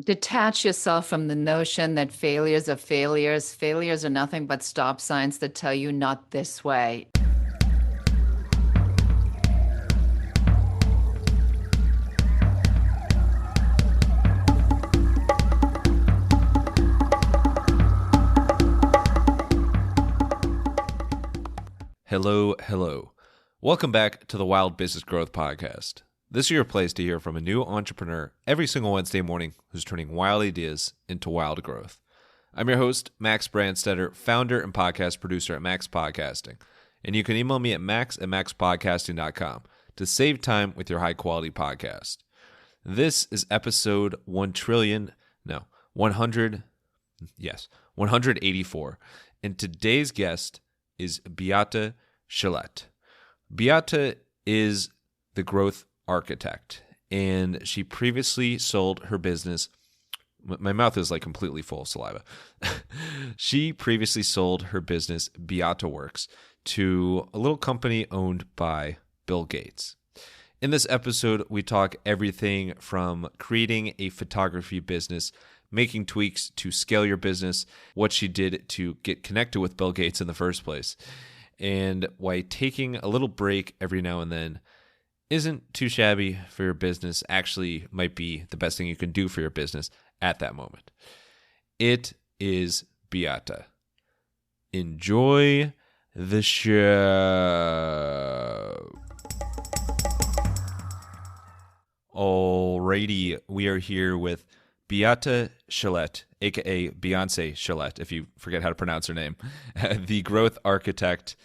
Detach yourself from the notion that failures are failures. Failures are nothing but stop signs that tell you not this way. Hello, hello. Welcome back to the Wild Business Growth Podcast. This is your place to hear from a new entrepreneur every single Wednesday morning who's turning wild ideas into wild growth. I'm your host, Max Branstetter, founder and podcast producer at MaxPodcasting. And you can email me at max@maxpodcasting.com to save time with your high-quality podcast. This is episode 184. And today's guest is Beate Chelette. Beate is the growth architect, and she previously sold her business. My mouth is like completely full of saliva. She previously sold her business, Beate Works, to a little company owned by Bill Gates. In this episode, we talk everything from creating a photography business, making tweaks to scale your business, what she did to get connected with Bill Gates in the first place, and why taking a little break every now and then isn't too shabby for your business, actually might be the best thing you can do for your business at that moment. It is Beate. Enjoy the show. Alrighty, we are here with Beate Chelette, aka Beate Chelette, if you forget how to pronounce her name, the growth architect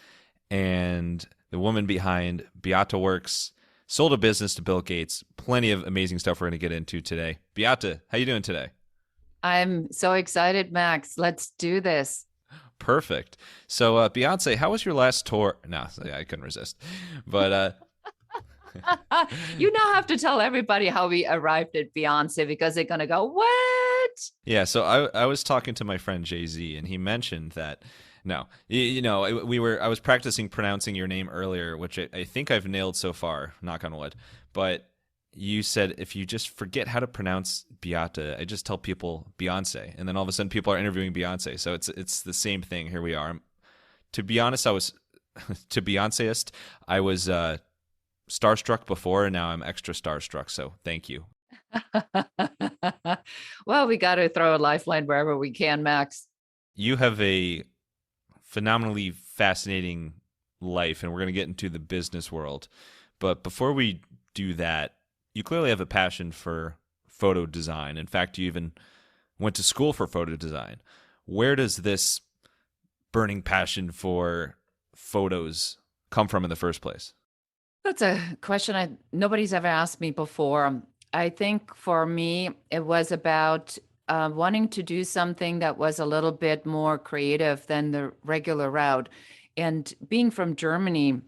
and the woman behind Beate Works. Sold a business to Bill Gates. Plenty of amazing stuff we're going to get into today. Beate, how you doing today? I'm so excited, Max. Let's do this. Perfect. So, Beyonce, how was your last tour? No, I couldn't resist. But You now have to tell everybody how we arrived at Beyonce because they're going to go, what? Yeah, so I was talking to my friend Jay-Z, and he mentioned that, no, I was practicing pronouncing your name earlier, which I think I've nailed so far, knock on wood. But you said if you just forget how to pronounce Beate, I just tell people Beyonce, and then all of a sudden people are interviewing Beyonce. So it's the same thing. Here we are. To be honest, to Beyonceist, I was starstruck before, and now I'm extra starstruck. So thank you. Well, we got to throw a lifeline wherever we can, Max. You have a phenomenally fascinating life, and we're going to get into the business world. But before we do that, you clearly have a passion for photo design. In fact, you even went to school for photo design. Where does this burning passion for photos come from in the first place? That's a question nobody's ever asked me before. I think for me, it was about wanting to do something that was a little bit more creative than the regular route. And being from Germany,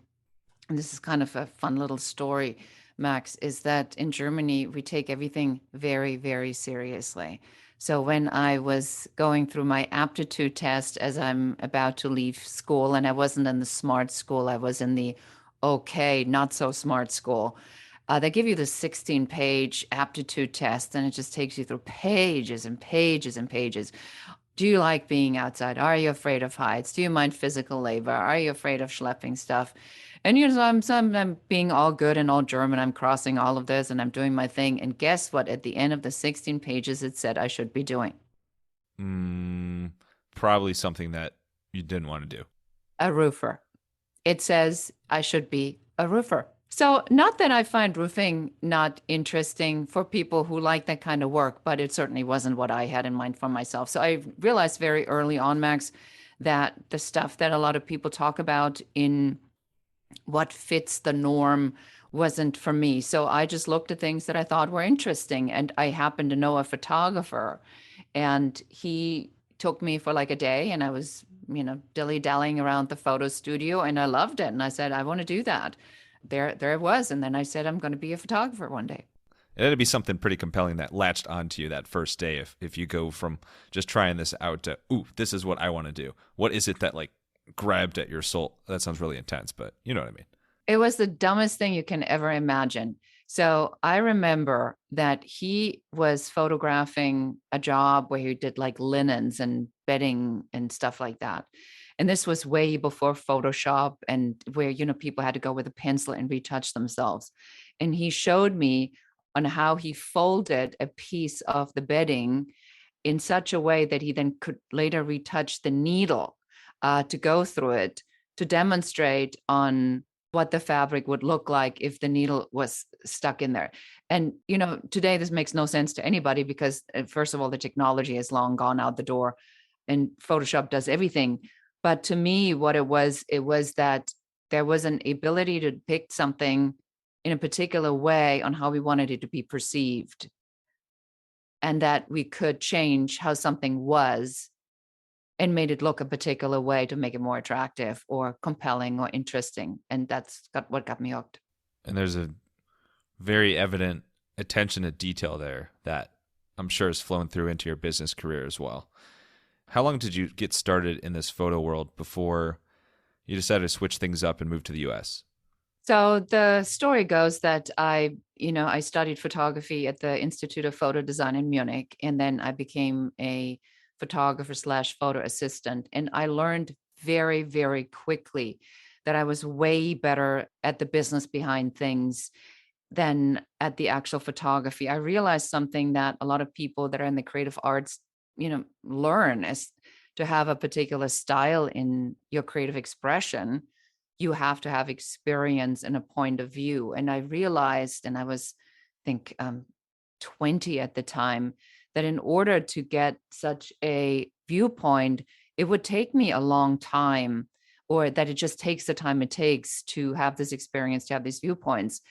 and this is kind of a fun little story, Max, is that in Germany, we take everything very, very seriously. So when I was going through my aptitude test as I'm about to leave school, and I wasn't in the smart school, I was in the okay, not so smart school. They give you the 16-page aptitude test, and it just takes you through pages and pages and pages. Do you like being outside? Are you afraid of heights? Do you mind physical labor? Are you afraid of schlepping stuff? And I'm being all good and all German. I'm crossing all of this, and I'm doing my thing. And guess what? At the end of the 16 pages, it said I should be doing. Probably something that you didn't want to do. A roofer. It says I should be a roofer. So not that I find roofing not interesting for people who like that kind of work, but it certainly wasn't what I had in mind for myself. So I realized very early on, Max, that the stuff that a lot of people talk about in what fits the norm wasn't for me. So I just looked at things that I thought were interesting. And I happened to know a photographer, and he took me for like a day, and I was, dilly-dallying around the photo studio, and I loved it. And I said, I want to do that. There it was. And then I said, I'm going to be a photographer one day. It'd be something pretty compelling that latched onto you that first day. If you go from just trying this out to, ooh, this is what I want to do. What is it that like grabbed at your soul? That sounds really intense, but you know what I mean. It was the dumbest thing you can ever imagine. So I remember that he was photographing a job where he did like linens and bedding and stuff like that. And this was way before Photoshop and where, people had to go with a pencil and retouch themselves. And he showed me on how he folded a piece of the bedding in such a way that he then could later retouch the needle to go through it to demonstrate on what the fabric would look like if the needle was stuck in there. And, today this makes no sense to anybody because, first of all, the technology has long gone out the door and Photoshop does everything. But to me, what it was that there was an ability to depict something in a particular way on how we wanted it to be perceived, and that we could change how something was and made it look a particular way to make it more attractive or compelling or interesting. And what got me hooked. And there's a very evident attention to detail there that I'm sure has flown through into your business career as well. How long did you get started in this photo world before you decided to switch things up and move to the US? So the story goes that I studied photography at the Institute of Photo Design in Munich, and then I became a photographer / photo assistant. And I learned very, very quickly that I was way better at the business behind things than at the actual photography. I realized something that a lot of people that are in the creative arts, learn, is to have a particular style in your creative expression. You have to have experience and a point of view. And I realized, and I was, I think, 20 at the time, that in order to get such a viewpoint, it would take me a long time, or that it just takes the time it takes to have this experience, to have these viewpoints.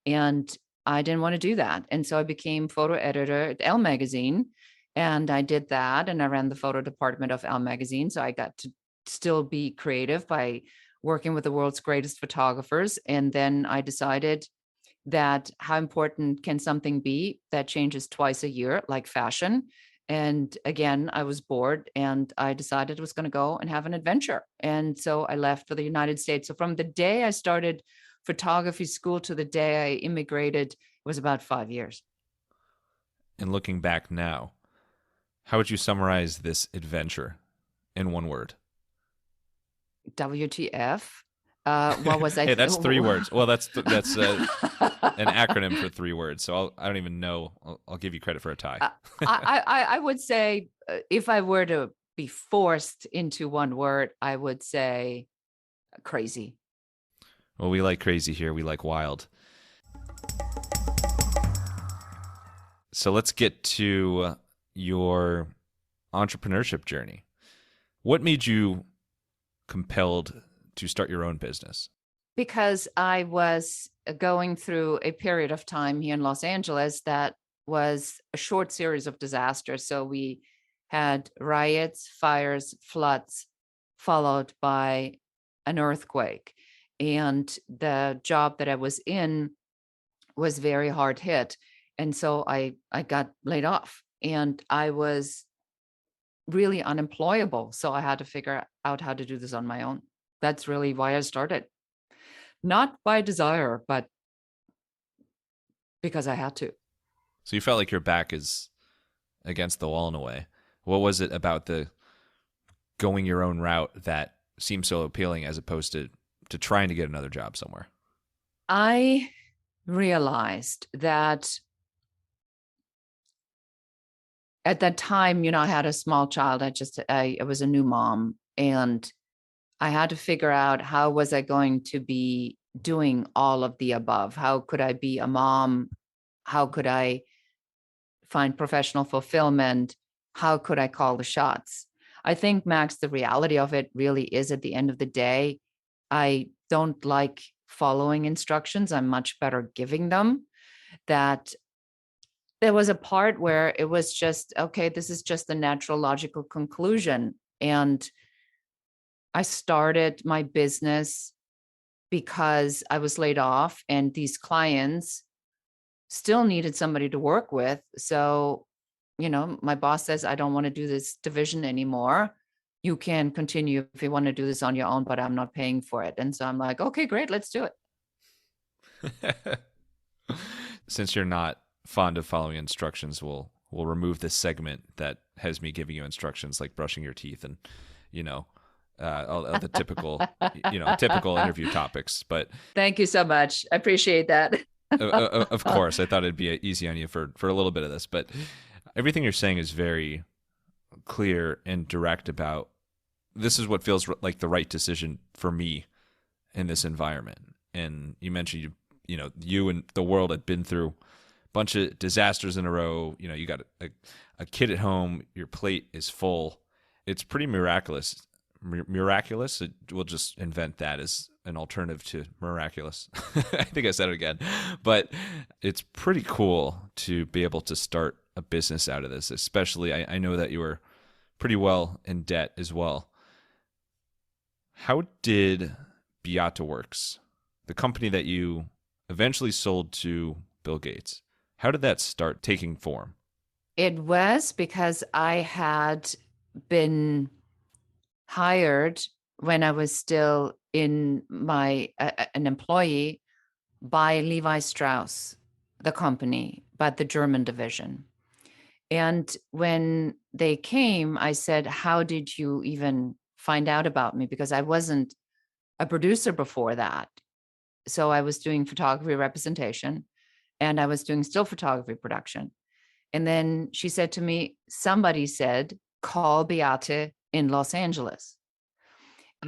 And I didn't want to do that. And so I became photo editor at Elle Magazine. And I did that. And I ran the photo department of Elle Magazine. So I got to still be creative by working with the world's greatest photographers. And then I decided that how important can something be that changes twice a year, like fashion? And again, I was bored and I decided I was going to go and have an adventure. And so I left for the United States. So from the day I started photography school to the day I immigrated, it was about 5 years. And looking back now, how would you summarize this adventure in one word? WTF? What was I? Hey, that's 3 words. Well, that's an acronym for 3 words. So I don't even know. I'll give you credit for a tie. I would say if I were to be forced into one word, I would say crazy. Well, we like crazy here. We like wild. So let's get to your entrepreneurship journey. What made you compelled to start your own business? Because I was going through a period of time here in Los Angeles that was a short series of disasters. So we had riots, fires, floods, followed by an earthquake. And the job that I was in was very hard hit. And so I got laid off and I was really unemployable. So I had to figure out how to do this on my own. That's really why I started. Not by desire, but because I had to. So you felt like your back is against the wall in a way. What was it about the going your own route that seemed so appealing as opposed to trying to get another job somewhere? I realized that at that time, I had a small child. I was a new mom, and I had to figure out how was I going to be doing all of the above? How could I be a mom? How could I find professional fulfillment? How could I call the shots? I think, Max, the reality of it really is at the end of the day, I don't like following instructions. I'm much better giving them. That there was a part where it was just, okay, this is just the natural logical conclusion. And I started my business because I was laid off and these clients still needed somebody to work with. So, my boss says, I don't want to do this division anymore. You can continue if you want to do this on your own, but I'm not paying for it. And so I'm like, okay, great, let's do it. since you're not fond of following instructions, we'll remove this segment that has me giving you instructions like brushing your teeth and, you know, all the typical, typical interview topics. But Thank you so much. I appreciate that. of course, I thought it'd be easy on you for a little bit of this, but everything you're saying is very clear and direct about this is what feels like the right decision for me in this environment. And you mentioned you and the world had been through a bunch of disasters in a row. You got a kid at home, your plate is full. It's pretty miraculous. Miraculous. We'll just invent that as an alternative to miraculous. I think I said it again, but it's pretty cool to be able to start a business out of this. Especially, I know that you were pretty well in debt as well. How did Beate Works, the company that you eventually sold to Bill Gates, how did that start taking form? It was because I had been hired when I was still in an employee by Levi Strauss, the company, but the German division. And when they came, I said, how did you even find out about me? Because I wasn't a producer before that. So I was doing photography representation and I was doing still photography production. And then she said to me, somebody said, call Beate in Los Angeles.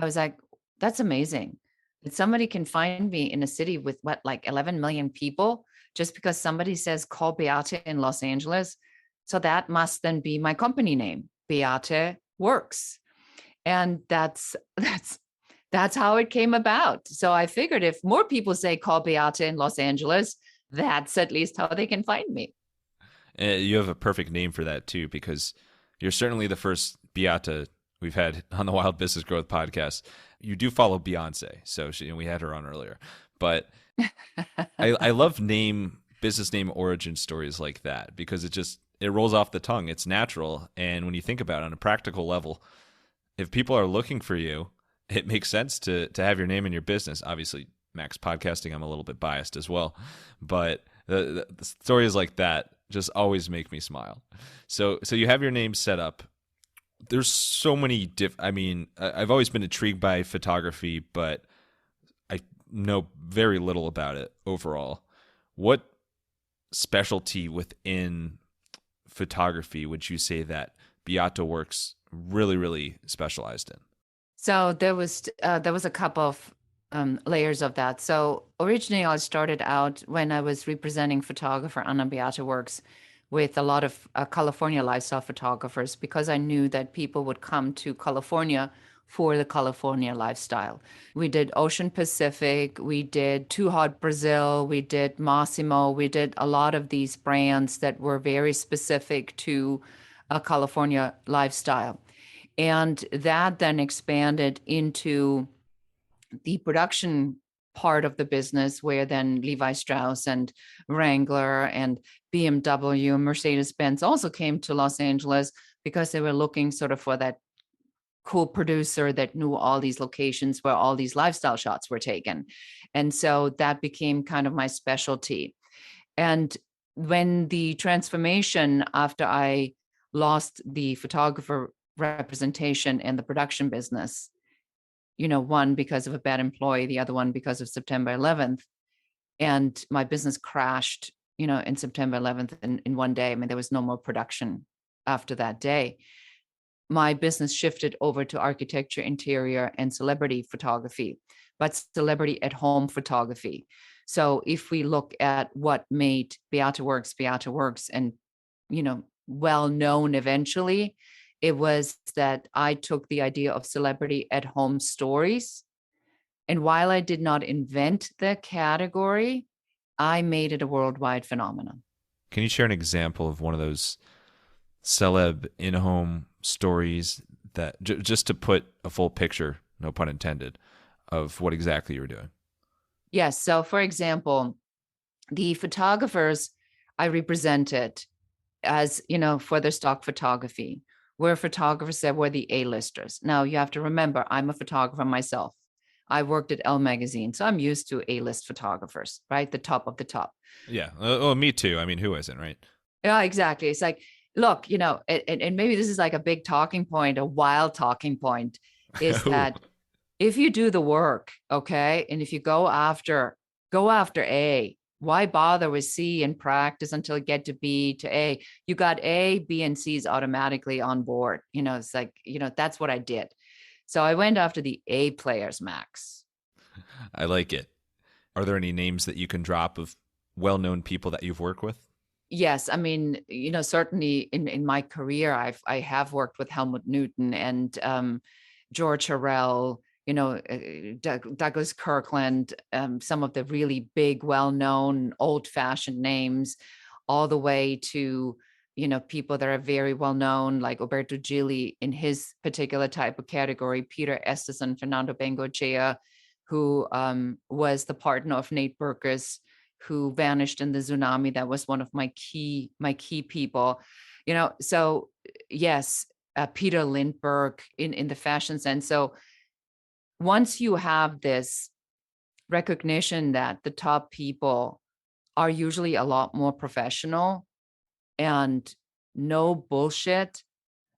I was like, that's amazing that somebody can find me in a city with like 11 million people just because somebody says, call Beate in Los Angeles. So that must then be my company name, Beate Works. And that's how it came about. So I figured if more people say call Beate in Los Angeles, that's at least how they can find me. You have a perfect name for that too, because you're certainly the first Beate we've had on the Wild Business Growth podcast. You do follow Beyonce, so we had her on earlier. But I love business name origin stories like that because it rolls off the tongue. It's natural, and when you think about it on a practical level, if people are looking for you, it makes sense to have your name in your business. Obviously, Max Podcasting, I'm a little bit biased as well, but the stories like that just always make me smile. So you have your name set up. There's so many I've always been intrigued by photography, but I know very little about it overall. What specialty within photography would you say that Beate Works really, really specialized in? So there was a couple of layers of that. So originally I started out when I was representing photographer Anna Beate Works with a lot of California lifestyle photographers because I knew that people would come to California for the California lifestyle. We did Ocean Pacific, we did Too Hot Brazil, we did Massimo, we did a lot of these brands that were very specific to a California lifestyle. And that then expanded into the production part of the business where then Levi Strauss and Wrangler and BMW and Mercedes-Benz also came to Los Angeles because they were looking sort of for that cool producer that knew all these locations where all these lifestyle shots were taken. And so that became kind of my specialty. And when the transformation after I lost the photographer representation in the production business, one because of a bad employee, the other one because of September 11th. And my business crashed, in September 11th in one day. I mean, there was no more production after that day. My business shifted over to architecture, interior, and celebrity photography, but celebrity at home photography. So if we look at what made Beate Works, and, well known eventually, it was that I took the idea of celebrity at home stories. And while I did not invent the category, I made it a worldwide phenomenon. Can you share an example of one of those celeb in-home stories that just to put a full picture, no pun intended, of what exactly you were doing? Yes. So for example, the photographers I represented as, for their stock photography were photographers that were the A-listers. Now you have to remember, I'm a photographer myself. I worked at Elle magazine, so I'm used to A-list photographers, right? The top of the top. Yeah. Oh, me too. I mean, who isn't, right? Yeah, exactly. It's like, look, and maybe this is like a big talking point, a wild talking point, is Ooh. that if you do the work, okay, and if you go after A, why bother with C and practice until you get to B to A? You got A, B, and C's automatically on board. It's like, that's what I did. So I went after the A players, Max. I like it. Are there any names that you can drop of well-known people that you've worked with? Yes, I mean, certainly in my career, I have worked with Helmut Newton and George Harrell, Douglas Kirkland, some of the really big, well-known, old-fashioned names, all the way to people that are very well known, like Roberto Gilli in his particular type of category, Peter Esterson, Fernando Bengoechea, who was the partner of Nate Berkus, who vanished in the tsunami. That was one of my key people. So yes, Peter Lindbergh in the fashion sense. So once you have this recognition that the top people are usually a lot more professional and no bullshit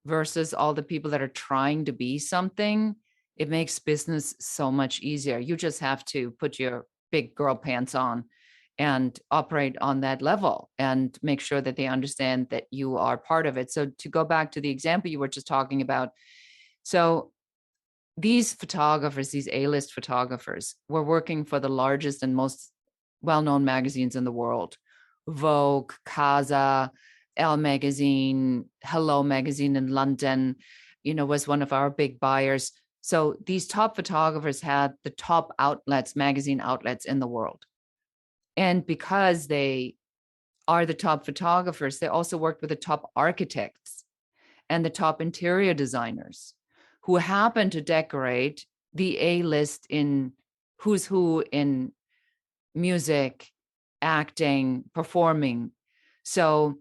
versus all the people that are trying to be something, it makes business so much easier. You just have to put your big girl pants on and operate on that level and make sure that they understand that you are part of it. So to go back to the example you were just talking about, so these photographers, these A-list photographers, were working for the largest and most well-known magazines in the world: Vogue, Casa, Elle magazine, Hello magazine in London, was one of our big buyers. So these top photographers had the top outlets, magazine outlets in the world. And because they are the top photographers, they also worked with the top architects and the top interior designers who happen to decorate the A-list in who's who in music, acting, performing. So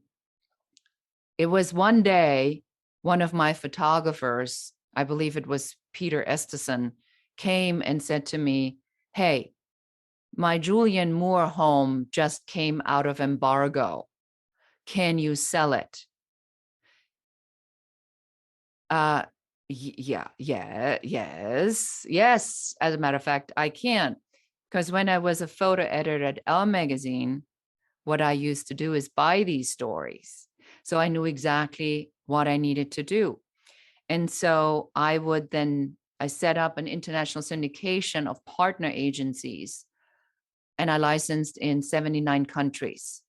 it was one day, one of my photographers, I believe it was Peter Esterson, came and said to me, "Hey, my Julian Moore home just came out of embargo. Can you sell it?" Yes. As a matter of fact, I can. Because when I was a photo editor at Elle magazine, what I used to do is buy these stories. So I knew exactly what I needed to do. And so I set up an international syndication of partner agencies, and I licensed in 79 countries.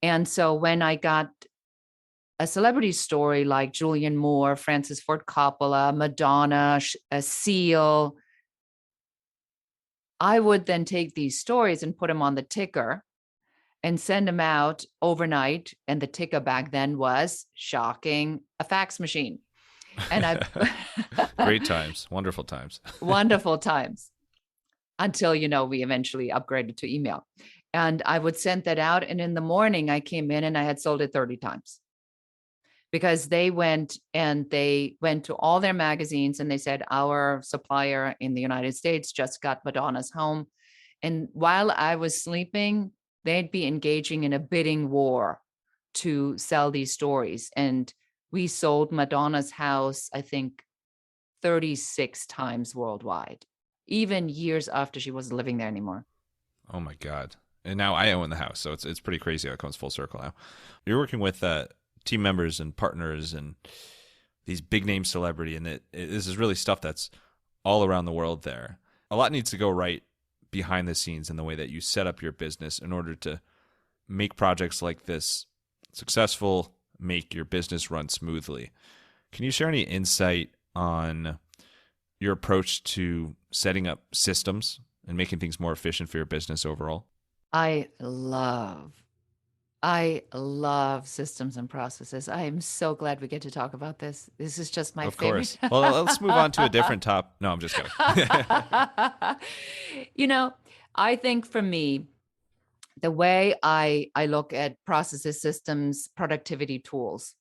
And so when I got a celebrity story like Julian Moore, Francis Ford Coppola, Madonna, Seal, I would then take these stories and put them on the ticker and send them out overnight. And the ticker back then was, shocking, a fax machine. And I Great times, wonderful times. Wonderful times, until we eventually upgraded to email. And I would send that out, and in the morning I came in and I had sold it 30 times, because they went to all their magazines and they said, our supplier in the United States just got Madonna's home. And while I was sleeping, they'd be engaging in a bidding war to sell these stories. And we sold Madonna's house, I think, 36 times worldwide, even years after she wasn't living there anymore. Oh my God. And now I own the house. So it's pretty crazy how it comes full circle now. You're working with team members and partners and these big name celebrity. And this is really stuff that's all around the world there. A lot needs to go right behind the scenes in the way that you set up your business in order to make projects like this successful, make your business run smoothly. Can you share any insight on your approach to setting up systems and making things more efficient for your business overall? I love systems and processes. I am so glad we get to talk about this. This is just my Of favorite. course. Well, let's move on to a different top. No, I'm just kidding. I think for me, the way I look at processes, systems, productivity tools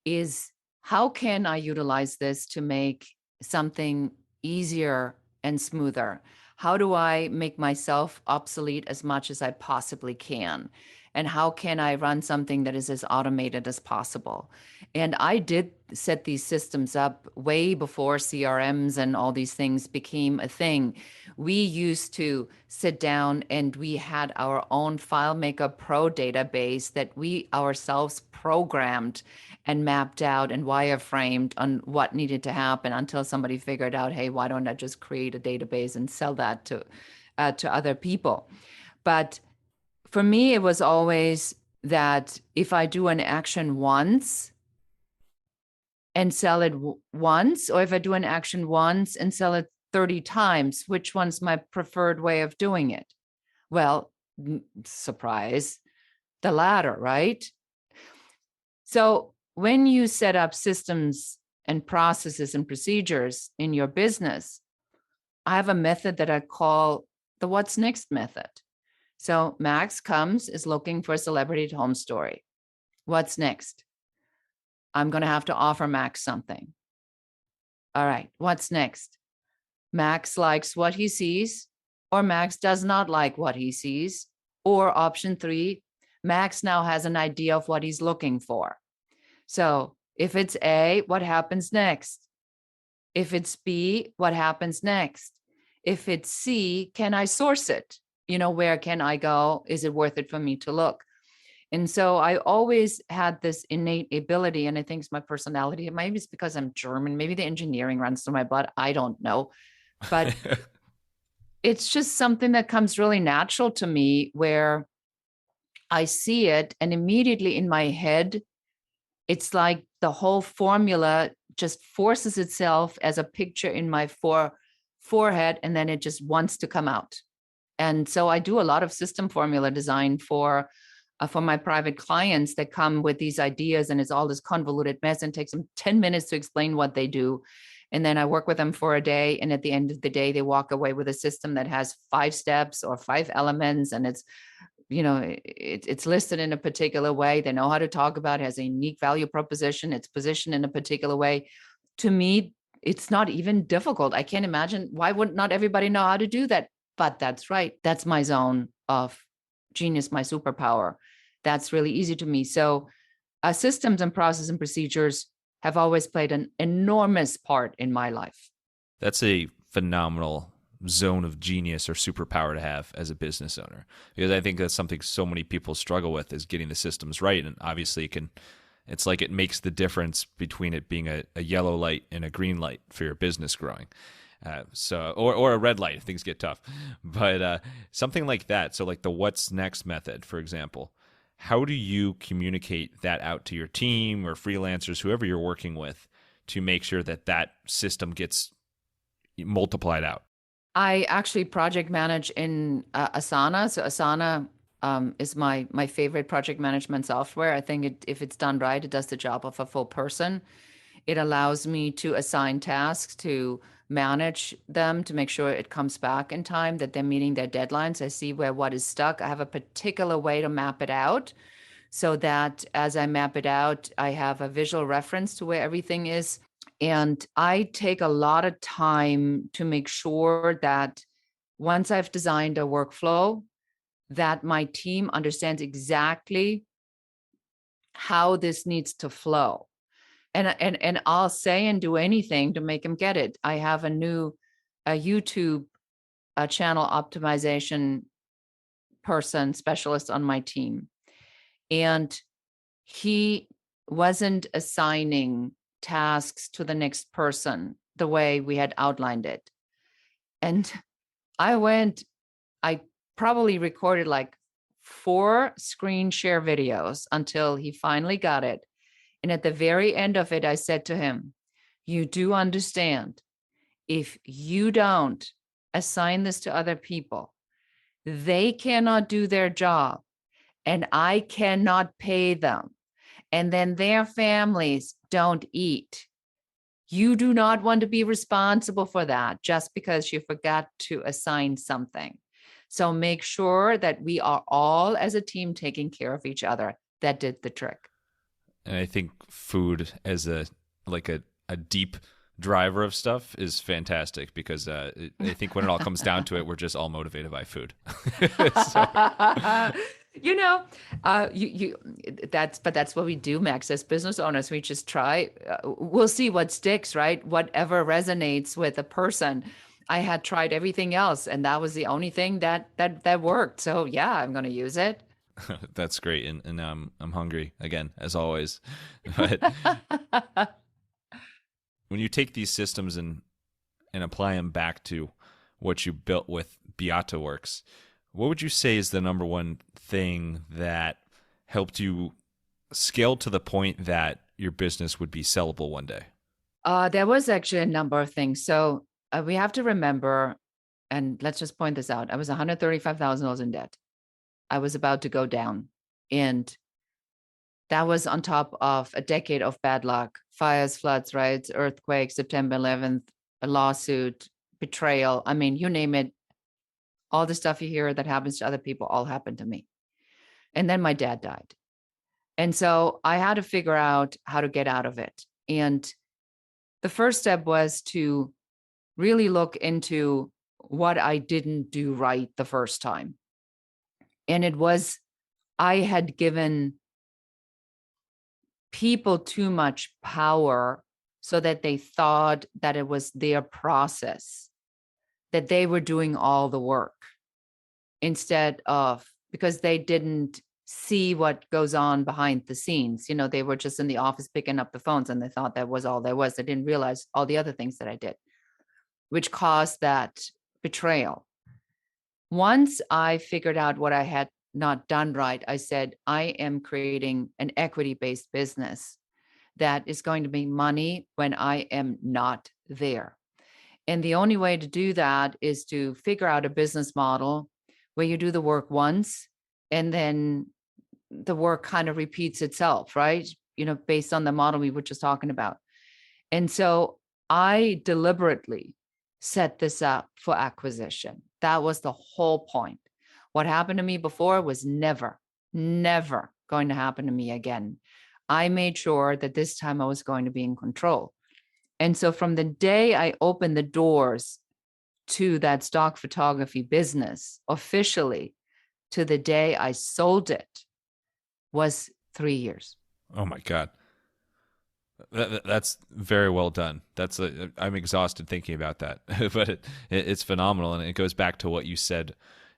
is, how can I utilize this to make something easier and smoother? How do I make myself obsolete as much as I possibly can? And how can I run something that is as automated as possible? And I did set these systems up way before CRMs and all these things became a thing. We used to sit down and we had our own FileMaker Pro database that we ourselves programmed and mapped out and wireframed on what needed to happen until somebody figured out, hey, why don't I just create a database and sell that to other people? But for me, it was always that if I do an action once and sell it once, or if I do an action once and sell it 30 times, which one's my preferred way of doing it? Well, surprise, the latter, right? So when you set up systems and processes and procedures in your business, I have a method that I call the what's next method. So Max is looking for a celebrity home story. What's next? I'm going to have to offer Max something. All right, what's next? Max likes what he sees, or Max does not like what he sees. Or option 3, Max now has an idea of what he's looking for. So if it's A, what happens next? If it's B, what happens next? If it's C, can I source it? Where can I go? Is it worth it for me to look? And so I always had this innate ability, and I think it's my personality. Maybe it's because I'm German. Maybe the engineering runs through my blood. I don't know. But it's just something that comes really natural to me, where I see it and immediately in my head, it's like the whole formula just forces itself as a picture in my forehead, and then it just wants to come out. And so I do a lot of system formula design for my private clients that come with these ideas, and it's all this convoluted mess and takes them 10 minutes to explain what they do. And then I work with them for a day. And at the end of the day, they walk away with a system that has 5 steps or 5 elements. And it's listed in a particular way. They know how to talk about it, has a unique value proposition. It's positioned in a particular way. To me, it's not even difficult. I can't imagine why would not everybody know how to do that? But that's right. That's my zone of genius, my superpower. That's really easy to me. So systems and process and procedures have always played an enormous part in my life. That's a phenomenal zone of genius or superpower to have as a business owner, because I think that's something so many people struggle with, is getting the systems right. And obviously it's like it makes the difference between it being a yellow light and a green light for your business growing. Or a red light if things get tough, but something like that. So like the what's next method, for example, how do you communicate that out to your team or freelancers, whoever you're working with, to make sure that that system gets multiplied out? I actually project manage in Asana. So Asana is my favorite project management software. I think if it's done right, it does the job of a full person. It allows me to assign tasks, to manage them, to make sure it comes back in time, that they're meeting their deadlines. I see where what is stuck. I have a particular way to map it out, so that as I map it out, I have a visual reference to where everything is. And I take a lot of time to make sure that once I've designed a workflow, that my team understands exactly how this needs to flow. And I'll say and do anything to make them get it. I have a YouTube channel optimization specialist on my team. And he wasn't assigning tasks to the next person the way we had outlined it. And I probably recorded like 4 screen share videos until he finally got it. And at the very end of it, I said to him, you do understand, if you don't assign this to other people, they cannot do their job and I cannot pay them. And then their families don't eat. You do not want to be responsible for that just because you forgot to assign something. So make sure that we are all as a team taking care of each other. That did the trick. And I think food as a deep driver of stuff is fantastic because I think when it all comes down to it, we're just all motivated by food. So, You know, you that's what we do, Max, as business owners. We just try. We'll see what sticks, right? Whatever resonates with a person. I had tried everything else, and that was the only thing that worked. So yeah, I'm going to use it. that's great, and I'm hungry again as always. But when you take these systems and apply them back to what you built with Beate Works, what would you say is the number one thing that helped you scale to the point that your business would be sellable one day? There was actually a number of things. So we have to remember, and let's just point this out. I was $135,000 in debt. I was about to go down. And that was on top of a decade of bad luck, fires, floods, riots, earthquakes, September 11th, a lawsuit, betrayal. I mean, you name it. All the stuff you hear that happens to other people all happened to me. And then my dad died. And so I had to figure out how to get out of it. And the first step was to really look into what I didn't do right the first time. And it was, I had given people too much power so that they thought that it was their process, that they were doing all the work instead of, because they didn't see what goes on behind the scenes. You know, they were just in the office picking up the phones and they thought that was all there was. They didn't realize all the other things that I did, which caused that betrayal. Once I figured out what I had not done right, I said, I am creating an equity-based business that is going to make money when I am not there. And the only way to do that is to figure out a business model where you do the work once and then the work kind of repeats itself, right? You know, based on the model we were just talking about. And so I deliberately set this up for acquisition. That was the whole point. What happened to me before was never going to happen to me again. I made sure that this time I was going to be in control. And so from the day I opened the doors to that stock photography business officially to the day I sold it was 3 years. Oh my God. That's very well done. I'm exhausted thinking about that, but it's phenomenal. And it goes back to what you said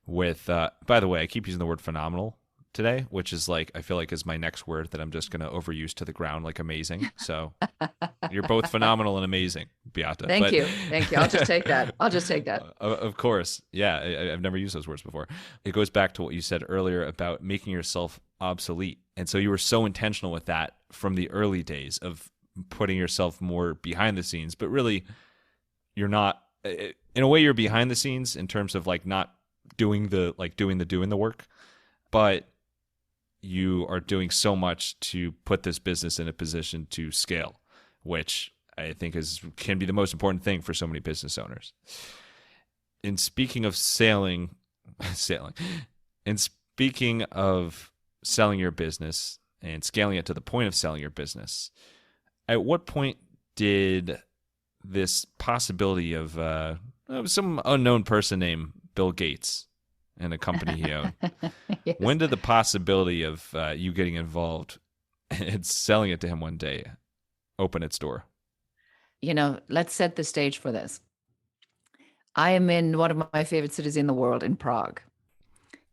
with, by the way, I keep using the word phenomenal today, which is like, I feel like is my next word that I'm just going to overuse to the ground, like amazing. So you're both phenomenal and amazing, Beate. Thank you. I'll just take that. Of course. Yeah. I've never used those words before. It goes back to what you said earlier about making yourself obsolete. And so you were so intentional with that from the early days of putting yourself more behind the scenes, but really you're not, in a way you're behind the scenes in terms of like not doing the work, but you are doing so much to put this business in a position to scale, which I think can be the most important thing for so many business owners. And speaking of sailing, and speaking of selling your business and scaling it to the point of selling your business, at what point did this possibility of some unknown person named Bill Gates and a company he owned, Yes. when did the possibility of you getting involved and selling it to him one day open its door? You know, let's set the stage for this. I am in one of my favorite cities in the world, in Prague,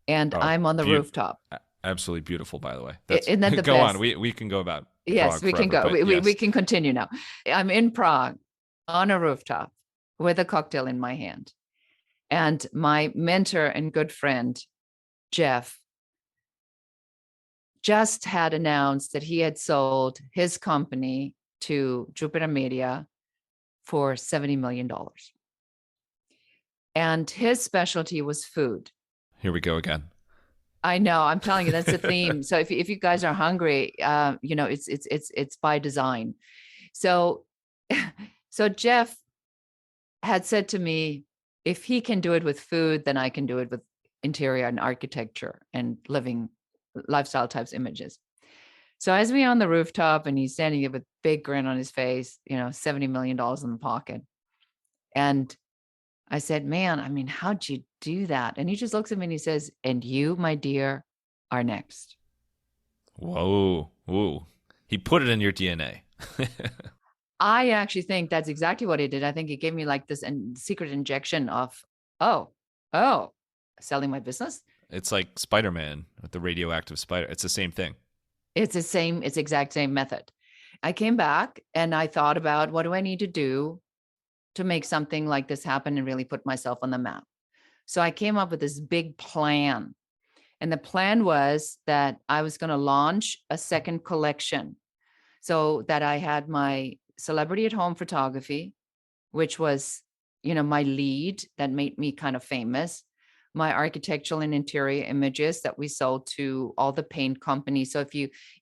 and I'm on the rooftop. Absolutely beautiful, by the way. Isn't that the go best? on. We can go about. Yes, Prague we can forever, go. yes. We can continue now. I'm in Prague on a rooftop with a cocktail in my hand. And my mentor and good friend, Jeff, just had announced that he had sold his company to Jupiter Media for $70 million. And his specialty was food. Here we go again. I know. I'm telling you, that's a theme. So if you guys are hungry, you know, it's by design. So Jeff had said to me, if he can do it with food, then I can do it with interior and architecture and living lifestyle types images. So as we on the rooftop and he's standing there with big grin on his face, $70 million in the pocket. And I said, man, I mean, how'd you do that? And he just looks at me and he says, and you, my dear, are next. Whoa. Whoa. He put it in your DNA. I actually think that's exactly what he did. I think he gave me like this secret injection of, oh, selling my business. It's like Spider-Man with the radioactive spider. It's the same thing. It's exact same method. I came back and I thought about what do I need to do to make something like this happen and really put myself on the map. So I came up with this big plan. And the plan was that I was going to launch a second collection so that I had my celebrity at home photography, which was, my lead that made me kind of famous, my architectural and interior images that we sold to all the paint companies. So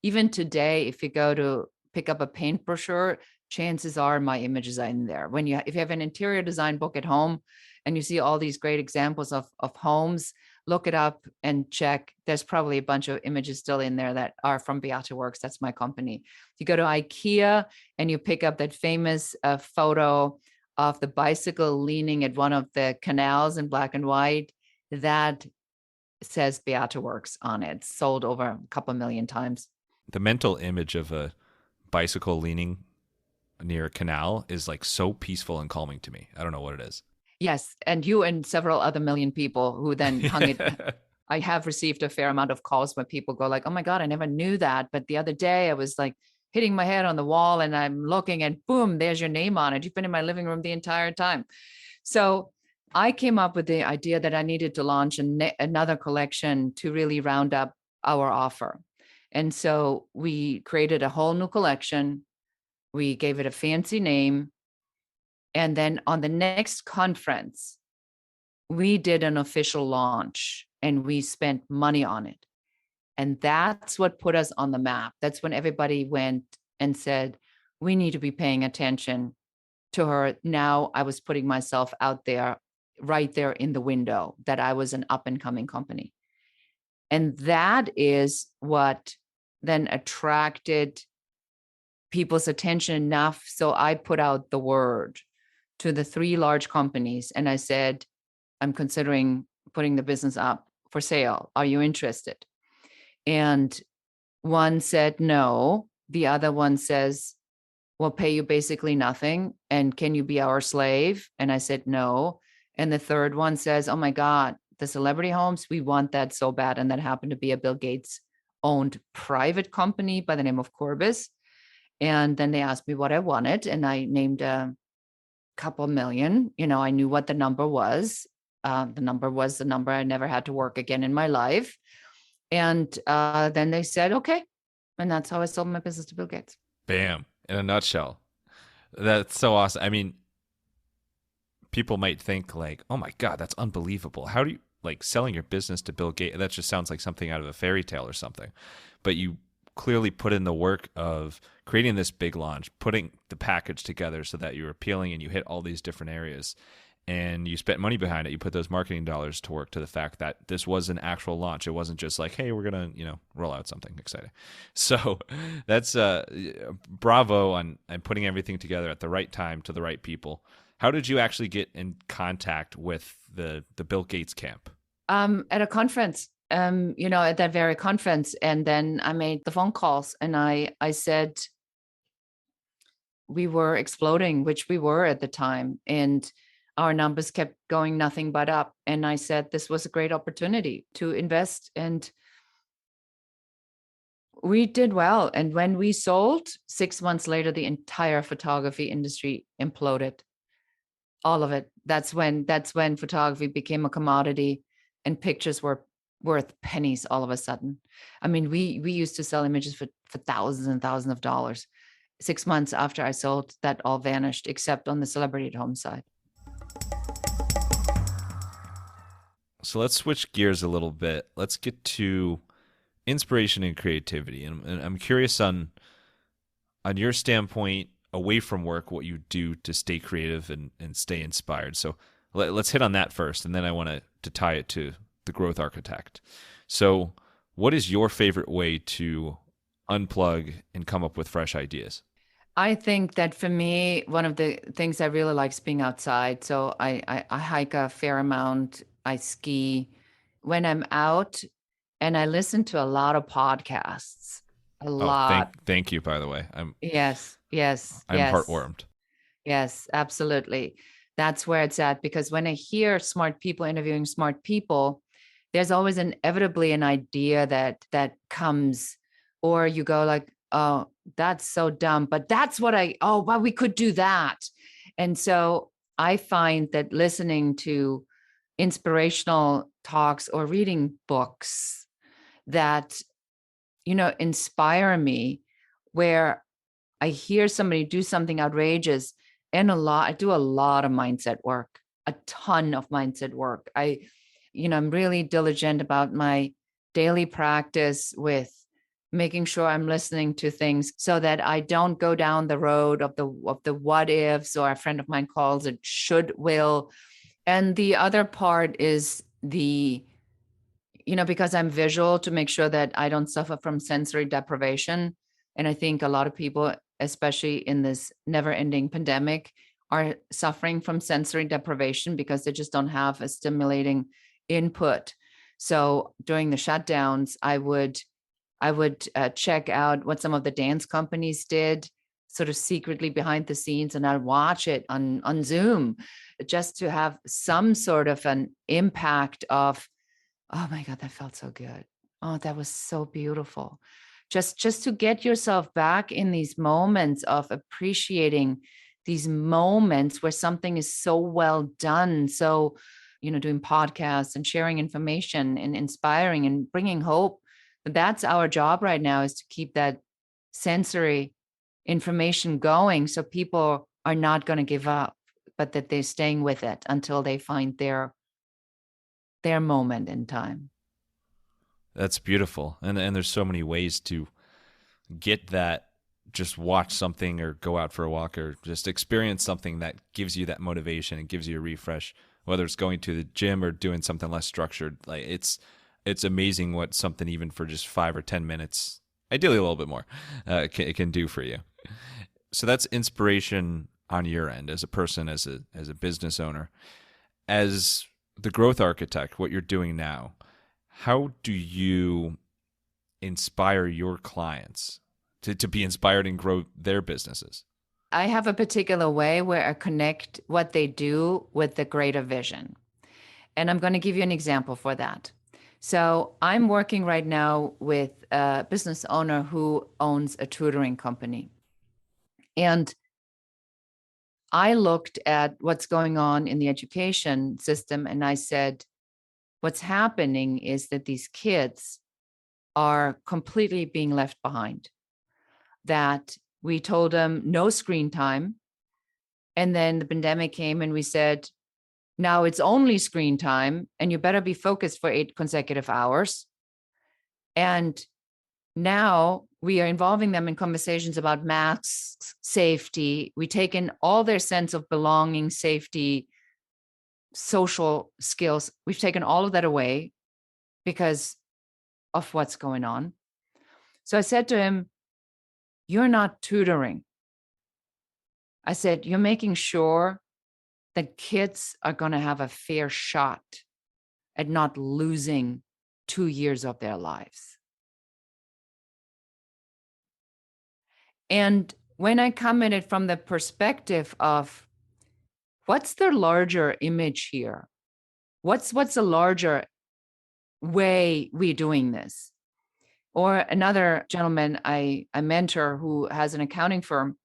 even today, if you go to pick up a paint brochure, chances are my images are in there. If you have an interior design book at home and you see all these great examples of homes, look it up and check. There's probably a bunch of images still in there that are from Beate Works. That's my company. If you go to IKEA and you pick up that famous photo of the bicycle leaning at one of the canals in black and white, that says Beate Works on it. Sold over a couple million times. The mental image of a bicycle leaning near a canal is like so peaceful and calming to me. I don't know what it is. Yes. And you and several other million people who then hung it. I have received a fair amount of calls where people go like, oh my God, I never knew that. But the other day I was like hitting my head on the wall and I'm looking and boom, there's your name on it. You've been in my living room the entire time. So I came up with the idea that I needed to launch another collection to really round up our offer. And so we created a whole new collection. We gave it a fancy name. And then on the next conference, we did an official launch and we spent money on it. And that's what put us on the map. That's when everybody went and said, we need to be paying attention to her. Now I was putting myself out there, right there in the window, that I was an up and coming company. And that is what then attracted people's attention enough. So I put out the word to the 3 large companies. And I said, I'm considering putting the business up for sale. Are you interested? And one said no. The other one says, we'll pay you basically nothing. And can you be our slave? And I said no. And the third one says, oh my God, the celebrity homes, we want that so bad. And that happened to be a Bill Gates owned private company by the name of Corbis. And then they asked me what I wanted. And I named a couple million. I knew what the number was. The number was the number. I never had to work again in my life. And then they said, okay. And that's how I sold my business to Bill Gates. Bam. In a nutshell. That's so awesome. I mean, people might think like, oh my God, that's unbelievable. How do you like selling your business to Bill Gates? That just sounds like something out of a fairy tale or something. But you clearly put in the work of creating this big launch, putting the package together so that you're appealing and you hit all these different areas. And you spent money behind it. You put those marketing dollars to work to the fact that this was an actual launch. It wasn't just like, hey, we're going to, roll out something exciting. So that's bravo on putting everything together at the right time to the right people. How did you actually get in contact with the Bill Gates camp? At a conference, at that very conference. And then I made the phone calls and I said, we were exploding, which we were at the time. And our numbers kept going nothing but up. And I said, this was a great opportunity to invest. And we did well. And when we sold, 6 months later, the entire photography industry imploded. All of it. That's when photography became a commodity and pictures were worth pennies all of a sudden. I mean, we used to sell images for thousands and thousands of dollars. 6 months after I sold, that all vanished, except on the celebrity at home side. So let's switch gears a little bit. Let's get to inspiration and creativity. And I'm curious on your standpoint, away from work, what you do to stay creative and stay inspired. So let's hit on that first, and then I want to tie it to the growth architect. So what is your favorite way to unplug and come up with fresh ideas? I think that for me, one of the things I really like is being outside. So I hike a fair amount. I ski when I'm out, and I listen to a lot of podcasts. A Oh, lot. thank you, by the way. Yes, yes, I'm yes, heartwarmed. yes, absolutely. That's where it's at. Because when I hear smart people interviewing smart people, there's always inevitably an idea that comes, or you go like, oh, that's so dumb, but that's what oh, well, we could do that. And so I find that listening to inspirational talks or reading books that, inspire me, where I hear somebody do something outrageous, and I do a lot of mindset work, a ton of mindset work. I'm really diligent about my daily practice with making sure I'm listening to things so that I don't go down the road of the what ifs, or a friend of mine calls it should, will. And the other part is because I'm visual, to make sure that I don't suffer from sensory deprivation. And I think a lot of people, especially in this never ending pandemic, are suffering from sensory deprivation because they just don't have a stimulating input. So during the shutdowns, I would check out what some of the dance companies did, sort of secretly behind the scenes, and I'd watch it on Zoom, just to have some sort of an impact of, oh my God, that felt so good. Oh, that was so beautiful. Just to get yourself back in these moments of appreciating these moments where something is so well done. So, doing podcasts and sharing information and inspiring and bringing hope. That's our job right now, is to keep that sensory information going, so people are not going to give up, but that they're staying with it until they find their moment in time. That's beautiful. And there's so many ways to get that. Just watch something or go out for a walk or just experience something that gives you that motivation and gives you a refresh, whether it's going to the gym or doing something less structured. Like it's amazing what something even for just 5 or 10 minutes, ideally a little bit more, it can do for you. So that's inspiration on your end as a person, as a business owner. As the growth architect, what you're doing now, how do you inspire your clients to be inspired and grow their businesses? I have a particular way where I connect what they do with the greater vision. And I'm going to give you an example for that. So I'm working right now with a business owner who owns a tutoring company. And I looked at what's going on in the education system, and I said, what's happening is that these kids are completely being left behind. That we told them no screen time. And then the pandemic came and we said, now it's only screen time and you better be focused for 8 consecutive hours. And now we are involving them in conversations about masks, safety. We take in all their sense of belonging, safety, social skills. We've taken all of that away because of what's going on. So I said to him, you're not tutoring. I said, you're making sure that kids are going to have a fair shot at not losing 2 years of their lives. And when I come at it from the perspective of what's the larger image here? What's a larger way we're doing this? Or another gentleman I mentor who has an accounting firm,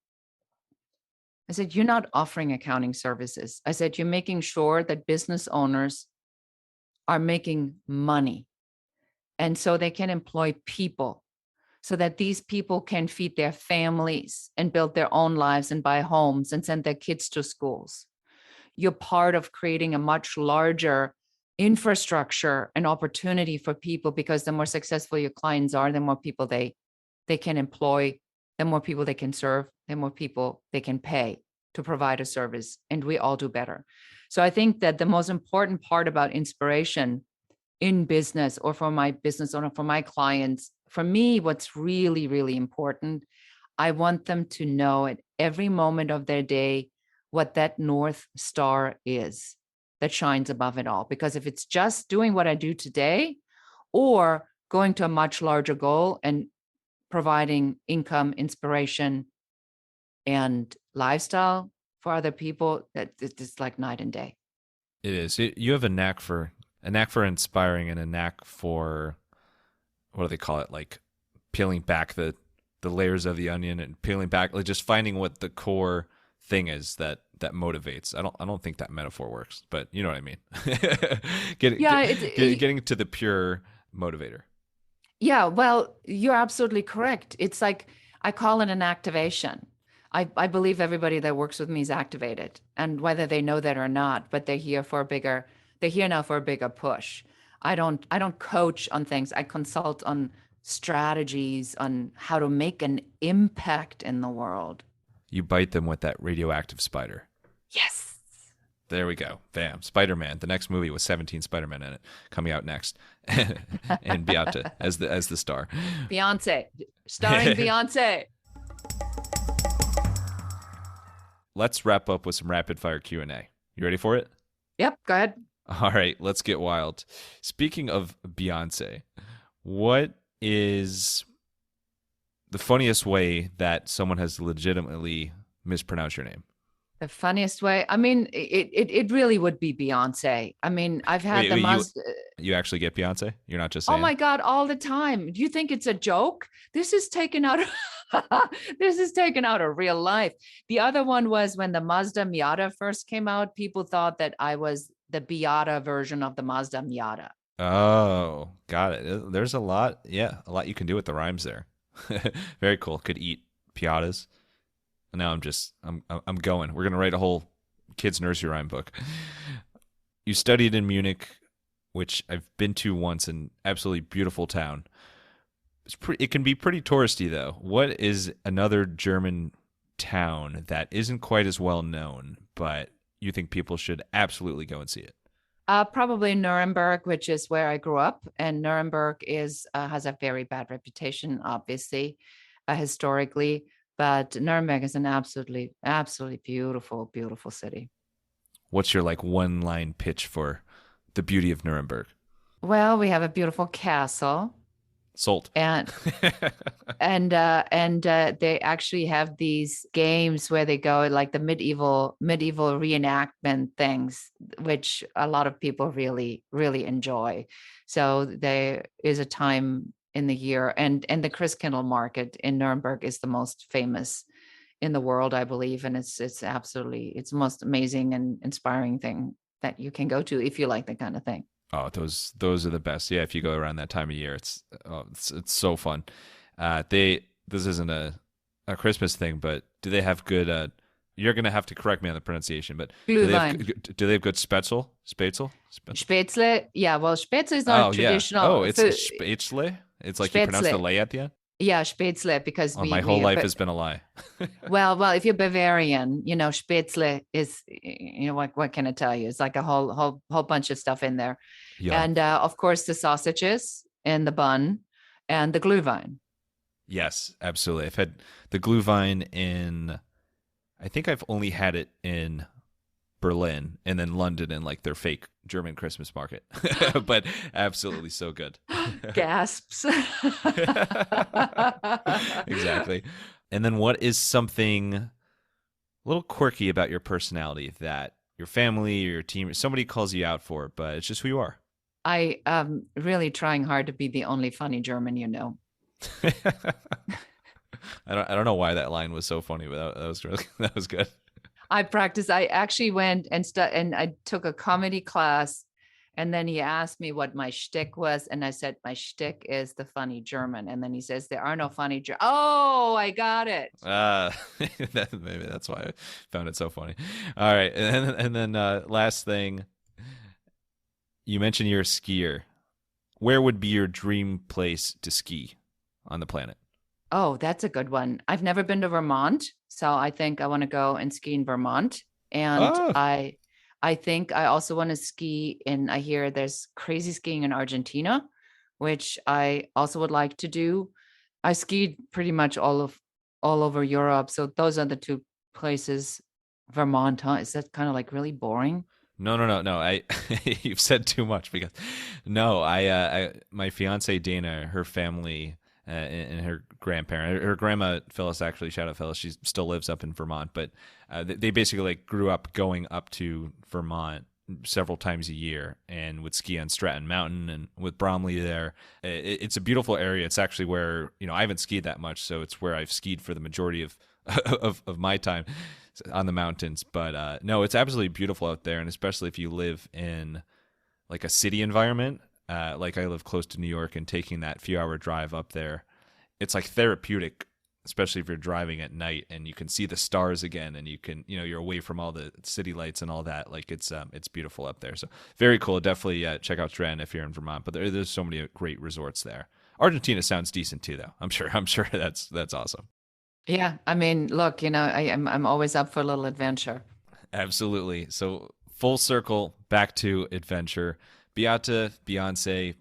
I said, you're not offering accounting services. I said, you're making sure that business owners are making money. And so they can employ people so that these people can feed their families and build their own lives and buy homes and send their kids to schools. You're part of creating a much larger infrastructure and opportunity for people, because the more successful your clients are, the more people they can employ, the more people they can serve, the more people they can pay to provide a service, and we all do better. So I think that the most important part about inspiration in business, or for my business owner, for my clients, for me, what's really, really important, I want them to know at every moment of their day what that North Star is that shines above it all. Because if it's just doing what I do today or going to a much larger goal and providing income, inspiration, and lifestyle for other people, that it's like night and day. It is. You have a knack for inspiring and a knack for, what do they call it? Like peeling back the layers of the onion and peeling back, like just finding what the core thing is that motivates. I don't think that metaphor works, but you know what I mean. Yeah, Getting to the pure motivator. yeah, well, you're absolutely correct. It's like I call it an activation. I believe everybody that works with me is activated, and whether they know that or not, but they're here now for a bigger push. I don't coach on things. I consult on strategies on how to make an impact in the world. You bite them with that radioactive spider. Yes. There we go. Bam. Spider-Man. The next movie with 17 Spider-Men in it, coming out next. And Beate as the star. Beyonce, starring Beyonce. Let's wrap up with some rapid fire Q&A. You ready for it? Yep, go ahead. All right, let's get wild. Speaking of Beyonce, what is the funniest way that someone has legitimately mispronounced your name? The funniest way. I mean, it really would be Beyonce. I mean, I've had Wait, the you actually get Beyonce? You're not just Oh saying? my God, all the time. Do you think it's a joke? This is taken out of this is taken out of real life. The other one was when the Mazda Miata first came out, people thought that I was the Beata version of the Mazda Miata. Oh, got it. There's a lot you can do with the rhymes there. Very cool. Could eat piatas. Now I'm going. We're gonna write a whole kids nursery rhyme book. You studied in Munich, which I've been to once, an absolutely beautiful town. It can be pretty touristy though. What is another German town that isn't quite as well known, but you think people should absolutely go and see it? Probably Nuremberg, which is where I grew up, and Nuremberg is has a very bad reputation, obviously, historically. But Nuremberg is an absolutely, absolutely beautiful, beautiful city. What's your like one line pitch for the beauty of Nuremberg? Well, we have a beautiful castle, Sold. and they actually have these games where they go like the medieval reenactment things, which a lot of people really really enjoy. So there is a time in the year, and the Christkindl market in Nuremberg is the most famous in the world, I believe, and it's absolutely it's the most amazing and inspiring thing that you can go to if you like that kind of thing. Oh, those are the best. Yeah, if you go around that time of year, it's so fun. This isn't a Christmas thing, but do they have good? You're gonna have to correct me on the pronunciation, but Glühwein. do they have good Spätzle? Spätzle, yeah. Well, Spätzle is not Oh yeah. traditional. Oh, it's food. Spätzle. It's like you pronounce the Spätzle. lay at the end. Yeah, Spätzle, because Oh, my whole life has been a lie. well, if you're Bavarian, Spätzle is, what can I tell you? It's like a whole bunch of stuff in there. Yeah. And of course, the sausages and the bun and the Glühwein. Yes, absolutely. I've had the Glühwein in, I think I've only had it in Berlin and then London in like their fake German Christmas market, but absolutely so good. Gasps. Exactly. And then what is something a little quirky about your personality that your family or your team, somebody calls you out for, but it's just who you are? I am really trying hard to be the only funny German, I don't know why that line was so funny, but that was good. I practiced. I actually went and I took a comedy class, and then he asked me what my shtick was, and I said my shtick is the funny German. And then he says there are no funny German. Oh, I got it. Maybe that's why I found it so funny. All right, and then last thing, you mentioned you're a skier. Where would be your dream place to ski on the planet? Oh, that's a good one. I've never been to Vermont, so I think I want to go and ski in Vermont. And Oh, I think I also want to ski in, I hear there's crazy skiing in Argentina, which I also would like to do. I skied pretty much all over Europe. So those are the two places. Vermont, huh? Is that kind of like really boring? No. I you've said too much because no, my fiance Dana, her family and her grandparent, her grandma Phyllis, actually, shout out Phyllis, she still lives up in Vermont, but they basically like grew up going up to Vermont several times a year and would ski on Stratton Mountain and with Bromley there. It's a beautiful area. It's actually where, I haven't skied that much, so it's where I've skied for the majority of of my time on the mountains. But no, it's absolutely beautiful out there, and especially if you live in like a city environment, like I live close to New York, and taking that few hour drive up there, it's like therapeutic, especially if you're driving at night and you can see the stars again, and you can, you're away from all the city lights and all that. Like it's beautiful up there. So very cool. Definitely check out Stratton if you're in Vermont. But there's so many great resorts there. Argentina sounds decent too, though. I'm sure that's awesome. Yeah. I mean, look, I'm always up for a little adventure. Absolutely. So full circle back to adventure. Beate, Beyonce.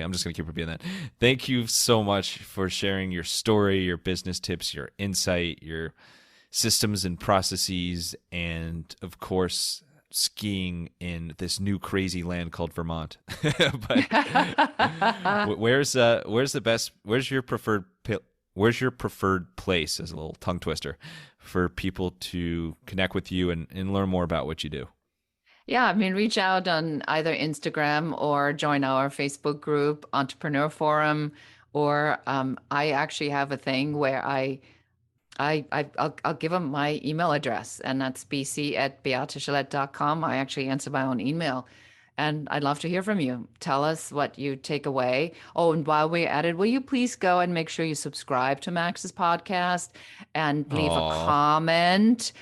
I'm just going to keep repeating that. Thank you so much for sharing your story, your business tips, your insight, your systems and processes, and of course, skiing in this new crazy land called Vermont. But where's your preferred place, as a little tongue twister, for people to connect with you and learn more about what you do? Yeah, I mean, reach out on either Instagram or join our Facebook group, Entrepreneur Forum, or I actually have a thing where I'll give them my email address, and that's bc@beatechelette.com. I actually answer my own email, and I'd love to hear from you. Tell us what you take away. Oh, and while we're at it, will you please go and make sure you subscribe to Max's podcast and leave a Aw. comment,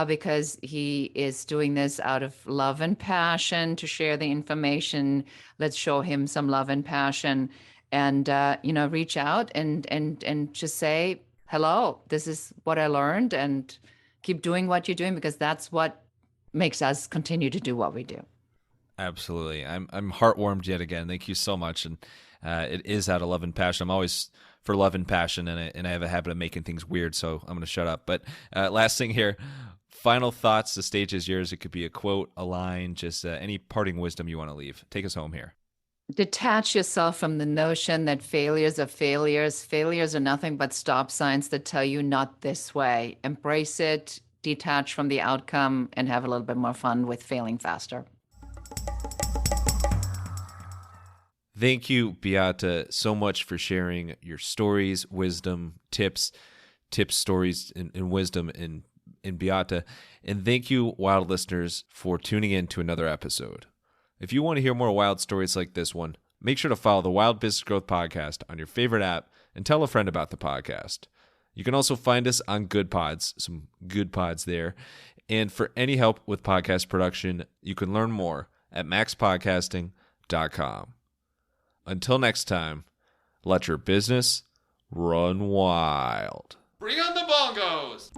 because he is doing this out of love and passion to share the information. Let's show him some love and passion, and reach out and just say, hello, this is what I learned, and keep doing what you're doing, because that's what makes us continue to do what we do. Absolutely. I'm heartwarmed yet again. Thank you so much. And it is out of love and passion. I'm always for love and passion, and I have a habit of making things weird, so I'm going to shut up. But last thing here, final thoughts. The stage is yours. It could be a quote, a line, just any parting wisdom you want to leave. Take us home here. Detach yourself from the notion that failures are failures. Failures are nothing but stop signs that tell you not this way. Embrace it, detach from the outcome, and have a little bit more fun with failing faster. Thank you, Beate, so much for sharing your stories, wisdom, tips, stories, and wisdom in Beate. And thank you, wild listeners, for tuning in to another episode. If you want to hear more wild stories like this one, make sure to follow the Wild Business Growth Podcast on your favorite app and tell a friend about the podcast. You can also find us on Good Pods, some good pods there. And for any help with podcast production, you can learn more at MaxPodcasting.com. Until next time, let your business run wild. Bring on the bongos!